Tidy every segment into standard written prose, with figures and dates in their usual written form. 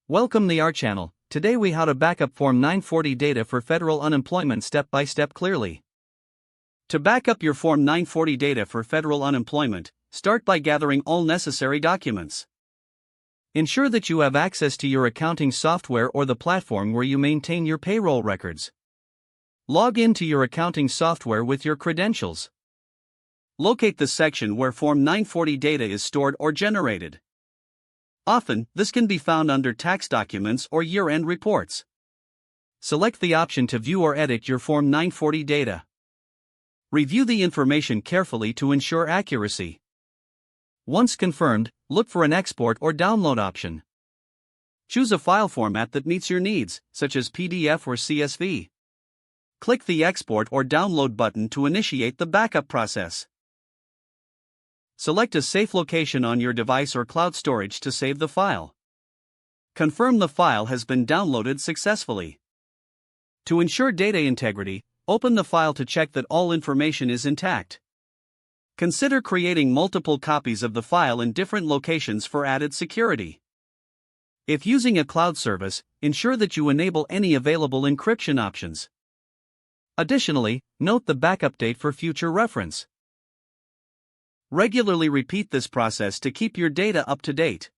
Welcome to our channel. Today we how to backup Form 940 data for federal unemployment step by step clearly. To backup your Form 940 data for federal unemployment, start by gathering all necessary documents. Ensure that you have access to your accounting software or the platform where you maintain your payroll records. Log in to your accounting software with your credentials. Locate the section where Form 940 data is stored or generated. Often, this can be found under tax documents or year-end reports. Select the option to view or edit your Form 940 data. Review the information carefully to ensure accuracy. Once confirmed, look for an export or download option. Choose a file format that meets your needs, such as PDF or CSV. Click the Export or Download button to initiate the backup process. Select a safe location on your device or cloud storage to save the file. Confirm the file has been downloaded successfully. To ensure data integrity, open the file to check that all information is intact. Consider creating multiple copies of the file in different locations for added security. If using a cloud service, ensure that you enable any available encryption options. Additionally, note the backup date for future reference. Regularly repeat this process to keep your data up to date.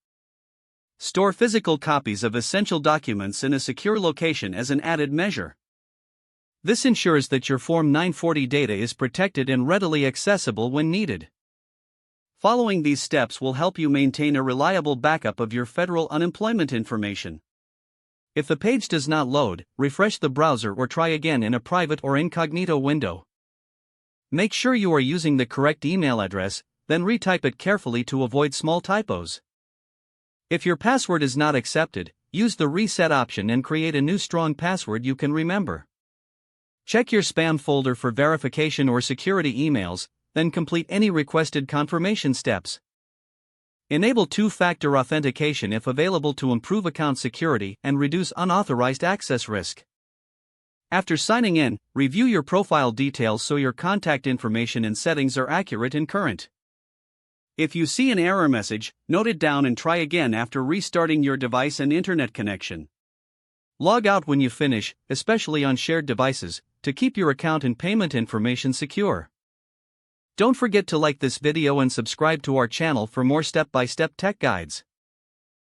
Store physical copies of essential documents in a secure location as an added measure. This ensures that your Form 940 data is protected and readily accessible when needed. Following these steps will help you maintain a reliable backup of your federal unemployment information. If the page does not load, refresh the browser or try again in a private or incognito window. Make sure you are using the correct email address, then retype it carefully to avoid small typos. If your password is not accepted, use the reset option and create a new strong password you can remember. Check your spam folder for verification or security emails, then complete any requested confirmation steps. Enable two-factor authentication if available to improve account security and reduce unauthorized access risk. After signing in, review your profile details so your contact information and settings are accurate and current. If you see an error message, note it down and try again after restarting your device and internet connection. Log out when you finish, especially on shared devices, to keep your account and payment information secure. Don't forget to like this video and subscribe to our channel for more step-by-step tech guides.